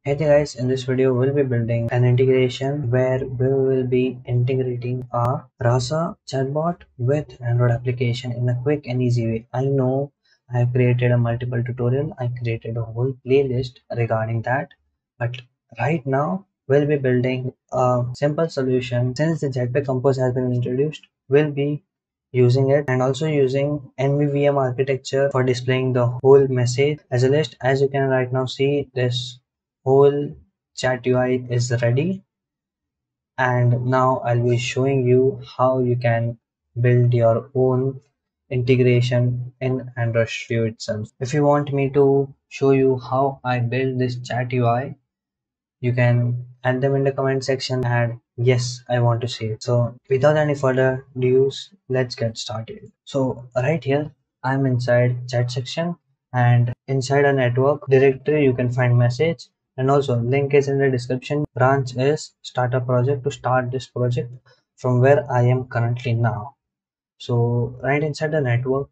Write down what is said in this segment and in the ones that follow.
Hey there guys, in this video we'll be building an integration where we will be integrating our Rasa chatbot with Android application in a quick and easy way. I know I have created a multiple tutorial, I created a whole playlist regarding that, but right now we'll be building a simple solution. Since the Jetpack Compose has been introduced, we'll be using it and also using NVVM architecture for displaying the whole message as a list. As you can right now see, this whole chat UI is ready, and now I'll be showing you how you can build your own integration in Android Studio itself. If you want me to show you how I build this chat UI, you can add them in the comment section and yes, I want to see it. So without any further ado, let's get started. So right here I'm inside chat section, and inside a network directory you can find message, and also link is in the description. Branch is start a project to start this project from where I am currently now. So right inside the network,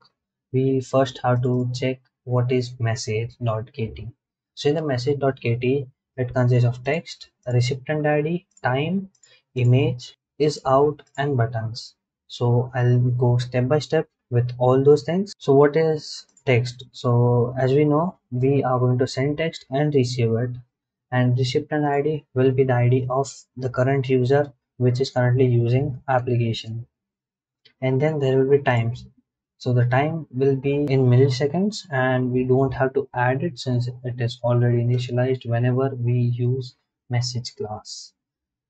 we first have to check what is message.kt. So in the message.kt, it consists of text, recipient ID, time, image, is out, and buttons. So I'll go step by step with all those things. So what is text? So as we know, we are going to send text and receive it, and recipient ID will be the ID of the current user which is currently using application. And then there will be times, so the time will be in milliseconds and we don't have to add it since it is already initialized whenever we use message class.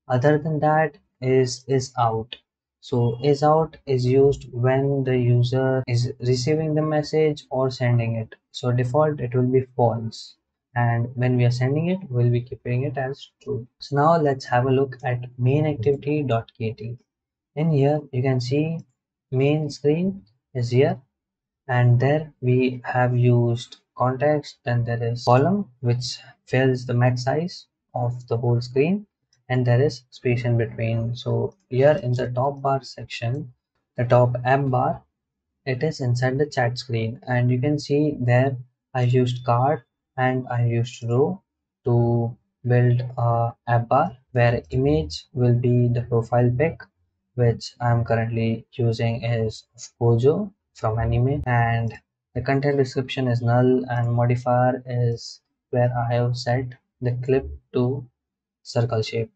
Other than that is out. So is out is used when the user is receiving the message or sending it. So default it will be false, and when we are sending it we'll be keeping it as true. So now let's have a look at main activity.kt. In here you can see main screen is here, and there we have used context, then there is column which fills the max size of the whole screen, and there is space in between. So here in the top bar section, the top app bar, it is inside the chat screen, and you can see there I used card and I used row to build a app bar where image will be the profile pic, which I'm currently using is of Kojo from anime, and the content description is null, and modifier is where I have set the clip to circle shape,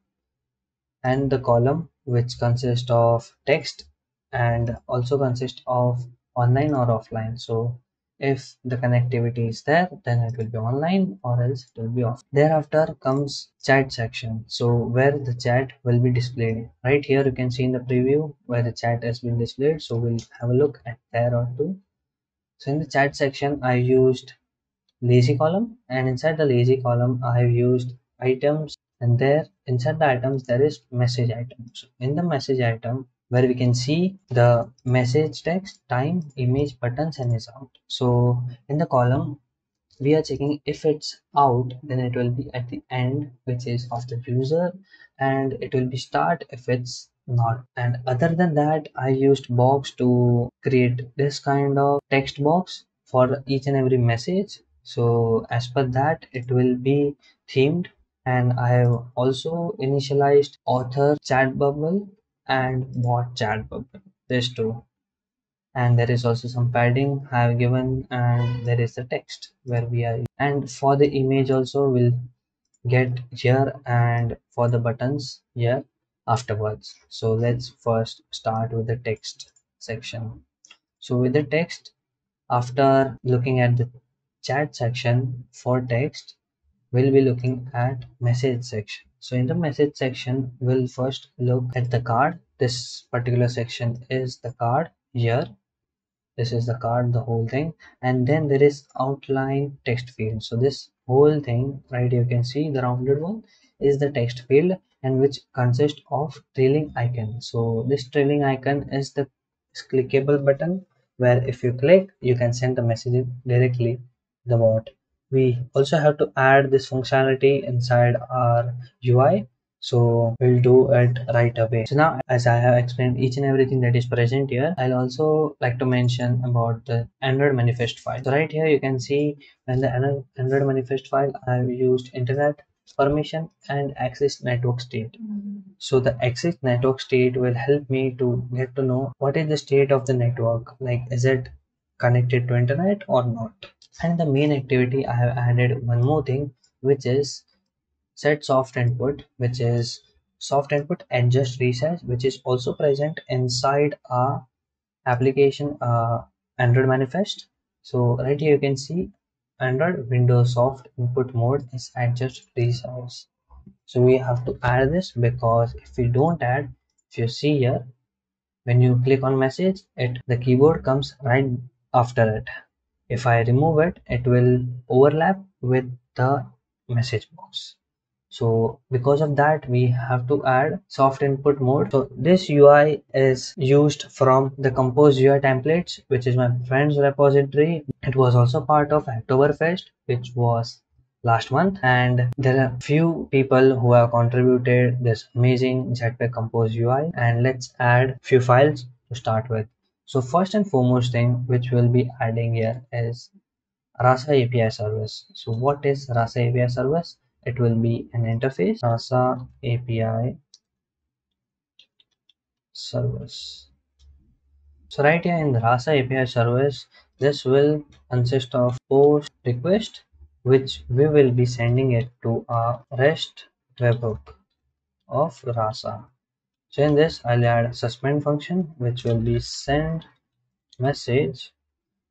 and the column which consists of text and also consists of online or offline. So if the connectivity is there, then it will be online, or else it will be off. Thereafter comes chat section, so where the chat will be displayed. Right here you can see in the preview where the chat has been displayed, so we'll have a look at there or two. So in the chat section I used lazy column, and inside the lazy column I have used items, and there inside the items there is message items. In the message item where we can see the message text, time, image, buttons, and is out. So in the column we are checking if it's out, then it will be at the end which is of the user, and it will be start if it's not. And other than that I used box to create this kind of text box for each and every message. So as per that it will be themed, and I have also initialized author chat bubble and bot chat bubble, these two. And there is also some padding I have given, and there is the text where we are, and for the image also we'll get here, and for the buttons here afterwards. So let's first start with the text section. So with the text, after looking at the chat section for text, we'll be looking at message section. So in the message section we'll first look at the card. This particular section is the card here, this is the card, the whole thing. And then there is outline text field. So this whole thing right, you can see the rounded one is the text field, and which consists of trailing icon. So this trailing icon is the clickable button where if you click you can send the message directly the bot. We also have to add this functionality inside our UI, so we'll do it right away. So now as I have explained each and everything that is present here, I'll also like to mention about the Android manifest file. So right here you can see when the Android manifest file I have used internet permission and access network state. So the access network state will help me to get to know what is the state of the network, like is it connected to internet or not. And the main activity I have added one more thing, which is set soft input, which is soft input adjust reset, which is also present inside our application Android manifest. So right here you can see Android Windows soft input mode is adjust resize. So we have to add this, because if we don't add, if you see here, when you click on message, it the keyboard comes right after it. If I remove it, it will overlap with the message box. So because of that, we have to add soft input mode. So this UI is used from the Compose UI templates, which is my friend's repository. It was also part of Oktoberfest, which was last month, and there are few people who have contributed this amazing Jetpack Compose UI. And let's add few files to start with. So first and foremost thing which we'll be adding here is Rasa API service. So what is Rasa API service? It will be an interface, Rasa API service. So right here in the Rasa API service, this will consist of post request, which we will be sending it to a REST webhook of Rasa. So in this, I'll add suspend function, which will be send message,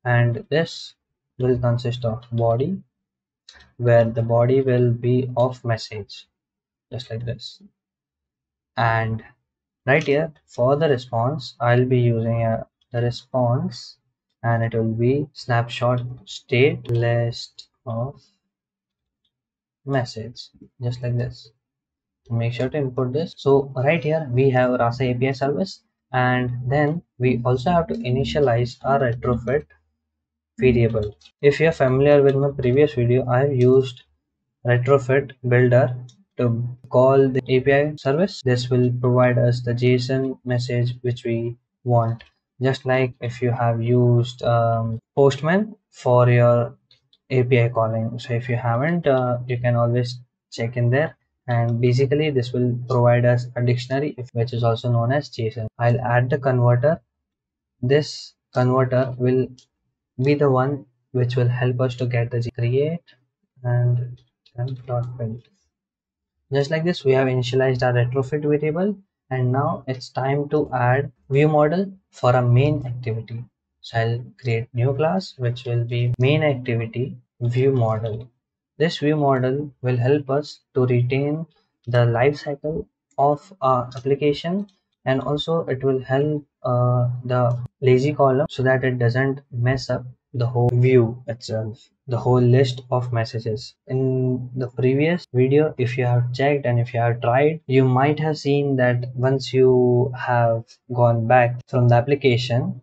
and this will consist of body, where the body will be of message, just like this. And right here for the response, I'll be using the response, and it will be snapshot state list of message, just like this. Make sure to input this. So right here we have Rasa API service, and then we also have to initialize our retrofit variable. If you are familiar with my previous video, I have used retrofit builder to call the API service. This will provide us the JSON message which we want. Just like if you have used Postman for your API calling. So if you haven't, you can always check in there. And basically this will provide us a dictionary, which is also known as JSON. I'll add the converter. This converter will be the one which will help us to get the create and dot build. Just like this, we have initialized our retrofit variable, and now it's time to add view model for a main activity. So I'll create new class which will be main activity view model. This view model will help us to retain the life cycle of our application, and also it will help the lazy column so that it doesn't mess up the whole view itself, the whole list of messages. In the previous video, if you have checked and if you have tried, you might have seen that once you have gone back from the application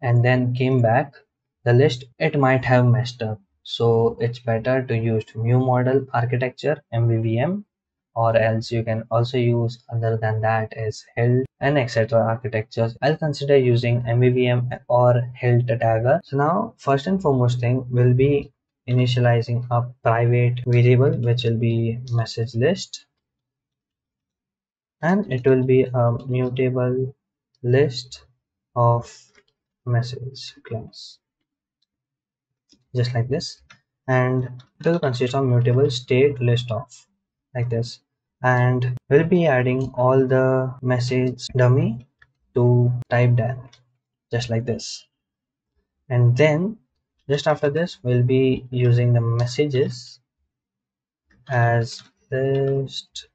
and then came back, the list, it might have messed up. So it's better to use view model architecture, MVVM, or else you can also use other than that is HILT and etc. architectures. I'll consider using MVVM or HILT dagger. So now first and foremost thing will be initializing a private variable which will be message list, and it will be a mutable list of message class, just like this. And it will consist of mutable state list of, like this. And we'll be adding all the message dummy to type that, just like this. And then just after this, we'll be using the messages as list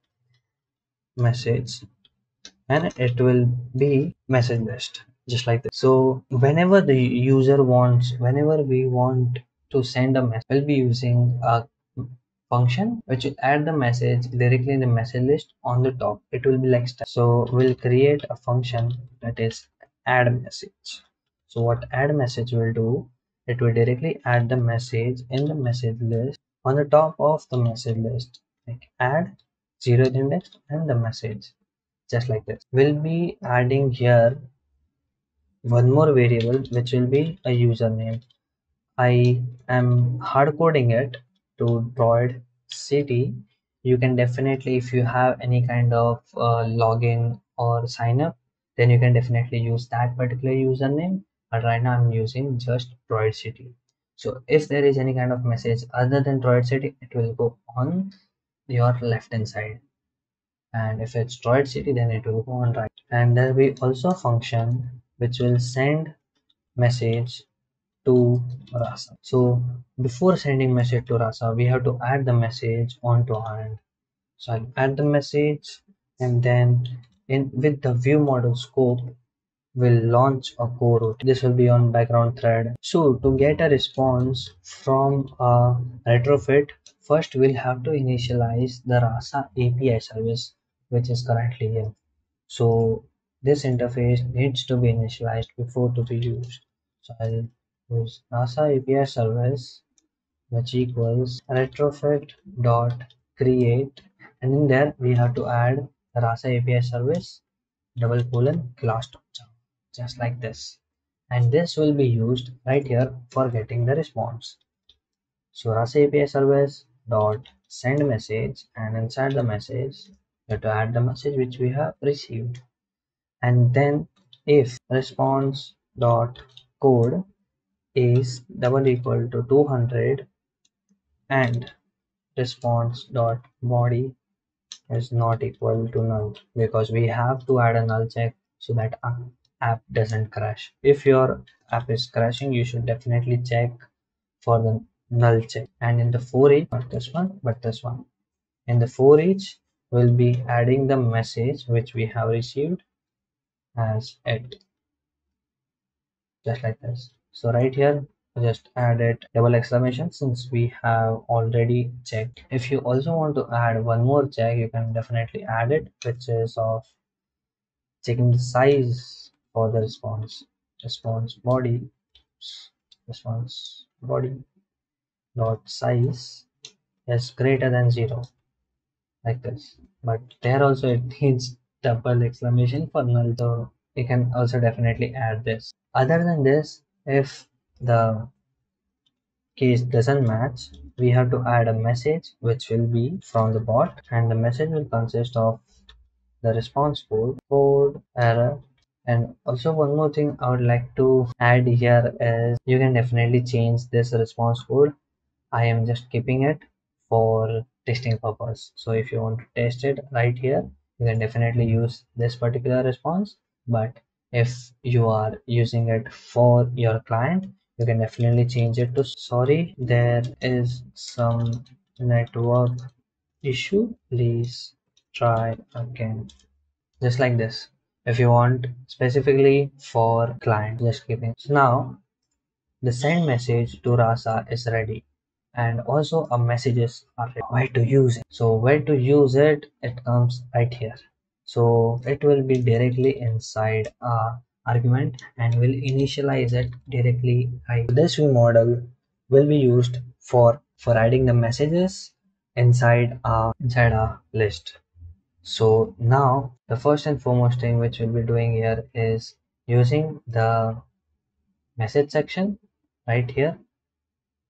message, and it will be message list, just like this. So whenever the user wants, whenever we want to send a message, we'll be using a function which will add the message directly in the message list on the top. It will be like so we'll create a function that is add message. So what add message will do, it will directly add the message in the message list on the top of the message list, like add zeroth index and the message, just like this. We'll be adding here one more variable which will be a username. I am hard coding it to Droid City you can definitely, if you have any kind of login or sign up, then you can definitely use that particular username. But right now I'm using just Droid City. So if there is any kind of message other than Droid City, it will go on your left hand side, and if it's Droid City, then it will go on right. And there will be also a function which will send message to Rasa. So before sending message to Rasa, we have to add the message onto our end. So I'll add the message, and then in with the view model scope will launch a co-route. This will be on background thread. So to get a response from a retrofit, first we'll have to initialize the Rasa API service, which is currently here. So this interface needs to be initialized before to be used. So I'll use Rasa API service, which equals retrofit dot create, and in there we have to add the Rasa API service double colon class dot java, just like this, and this will be used right here for getting the response. So Rasa API service dot send message, and inside the message you have to add the message which we have received, and then if response dot code is double equal to 200 and response dot body is not equal to null, because we have to add a null check so that our app doesn't crash. If your app is crashing, you should definitely check for the null check. And in the for each, not this one but this one, in the for each we'll be adding the message which we have received as it, just like this. So right here just added double exclamation since we have already checked. If you also want to add one more check, you can definitely add it, which is of checking the size for the response body dot size is greater than 0, like this. But there also it needs double exclamation for null, so you can also definitely add this. Other than this, if the case doesn't match, we have to add a message which will be from the bot, and the message will consist of the response code error. And also one more thing I would like to add here is you can definitely change this response code. I am just keeping it for testing purpose. So if you want to test it right here, you can definitely use this particular response. But if you are using it for your client, you can definitely change it to sorry, there is some network issue. Please try again, just like this. If you want specifically for client, just keeping. So now the send message to Rasa is ready, and also a messages are ready. Where to use it? So where to use it? It comes right here. So it will be directly inside a argument and will initialize it directly. This view model will be used for adding the messages inside a list. So now the first and foremost thing which we'll be doing here is using the message section right here.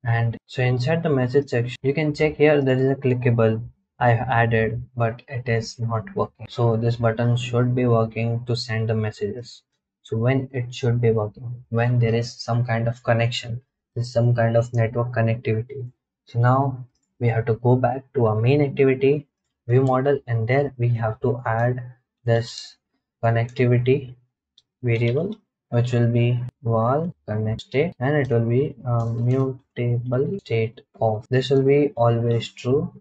And so inside the message section, you can check here there is a clickable I've added, but it is not working. So this button should be working to send the messages. So when it should be working, when there is some kind of connection, there's some kind of network connectivity. So now we have to go back to our main activity view model, and there we have to add this connectivity variable, which will be val connect state, and it will be mutable state of. This will be always true,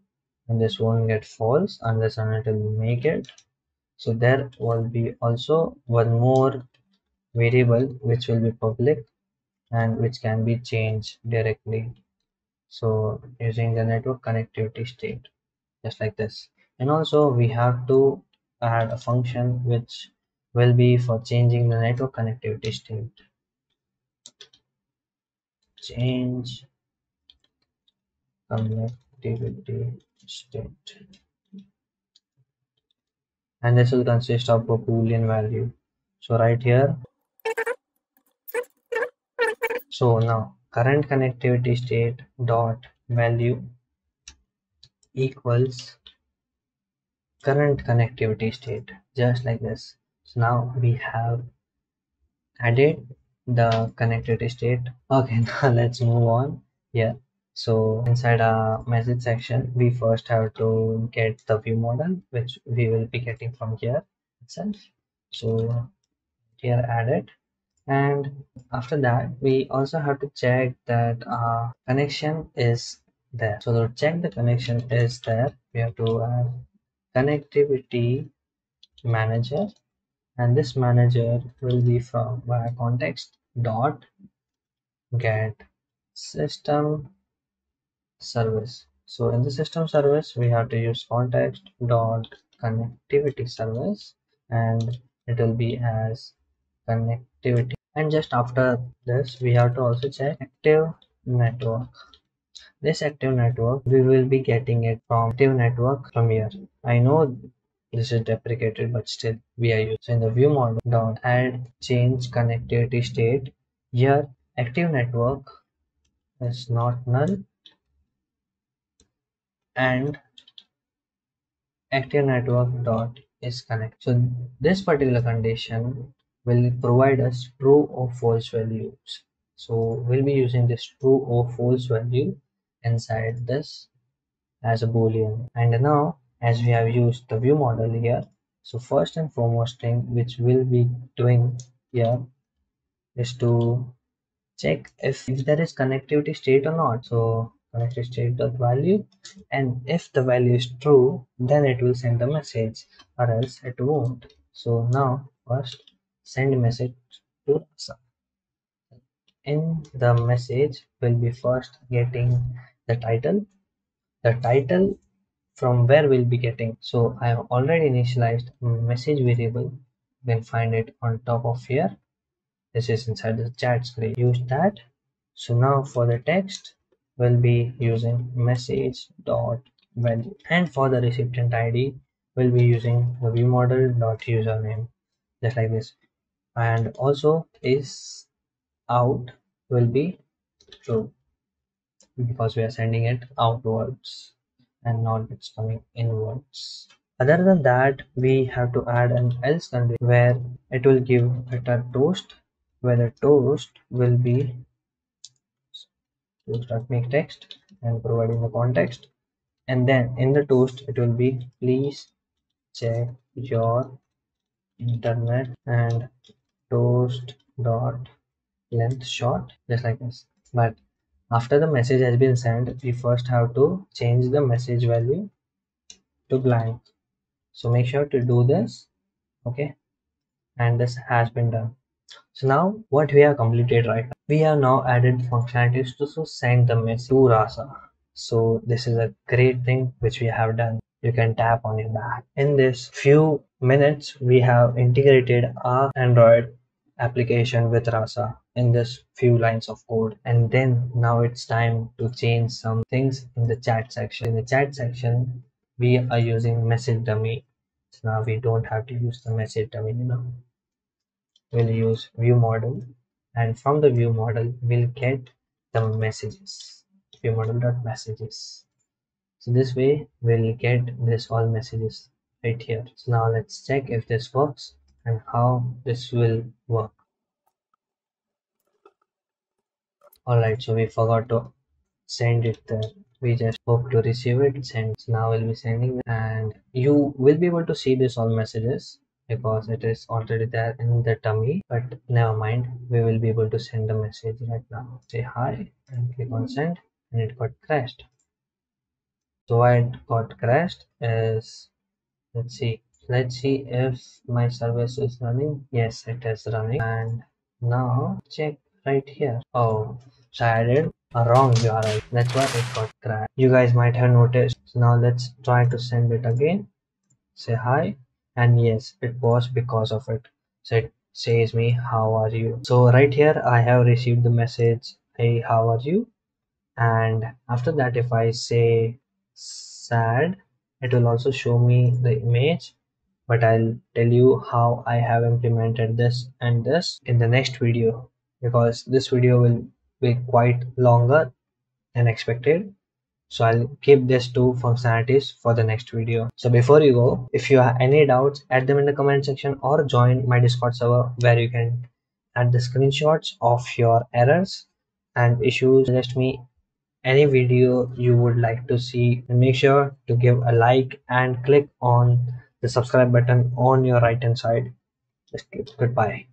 and this won't get false unless and until we make it. So there will be also one more variable which will be public and which can be changed directly. So using the network connectivity state, just like this. And also we have to add a function which will be for changing the network connectivity state. Change connectivity state, and this will consist of a boolean value. So right here, so now current connectivity state dot value equals current connectivity state, just like this. So now we have added the connectivity state. Okay, now let's move on here. So inside our message section, we first have to get the view model, which we will be getting from here itself. So here add it, and after that we also have to check that connection is there. So to check the connection is there, we have to add connectivity manager, and this manager will be from via context dot get system service. So in the system service we have to use context dot connectivity service, and it will be as connectivity. And just after this we have to also check active network. This active network, we will be getting it from active network from here. I know this is deprecated, but still we are using. So in the view model dot add change connectivity state, here active network is not null and active network dot is connect. So this particular condition will provide us true or false values. So we'll be using this true or false value inside this as a boolean. And now as we have used the view model here, so first and foremost thing which we'll be doing here is to check if there is connectivity state or not. So connectivity state dot value, and if the value is true, then it will send the message, or else it won't. So now first send message to Rasa. In the message will be first getting the title. The title from where we'll be getting. So I have already initialized message variable. You can find it on top of here. This is inside the chat screen. Use that. So now for the text, we'll be using message dot value, and for the recipient ID, we'll be using the view model dot username, just like this. And also is out will be true because we are sending it outwards and not it's coming inwards. Other than that, we have to add an else condition where it will give it a toast, where the toast will be make text and providing the context, and then in the toast it will be please check your internet and toast dot length short, just like this. But after the message has been sent, we first have to change the message value to blank. So make sure to do this. Okay, and this has been done. So now what we have completed right now, we have now added functionalities to send the message to Rasa. So this is a great thing which we have done. You can tap on your back. In this few minutes, we have integrated our Android application with Rasa in this few lines of code. And then now it's time to change some things in the chat section. In the chat section, we are using message dummy. So now we don't have to use the message dummy, we'll use view model, and from the view model we'll get the messages, view model dot messages. So this way we'll get this all messages right here. So now let's check if this works and how this will work. Alright, so we forgot to send it there. We just hope to receive it. Send. So now we'll be sending, and you will be able to see this all messages because it is already there in the tummy. But never mind, we will be able to send the message right now. Say hi and click on send, and it got crashed. So why it got crashed is, let's see if my service is running. Yes, it is running. And now check right here. Oh, so I added a wrong URL. That's why it got crashed. You guys might have noticed. So now let's try to send it again. Say hi. And yes, it was because of it. So it says me, how are you? So right here, I have received the message, hey, how are you? And after that, if I say sad, it will also show me the image, but I'll tell you how I have implemented this and this in the next video, because this video will be quite longer than expected. So I'll keep these two functionalities for the next video. So before you go, if you have any doubts, add them in the comment section or join my Discord server where you can add the screenshots of your errors and issues. Suggest me any video you would like to see, and make sure to give a like and click on the subscribe button on your right hand side. Just goodbye.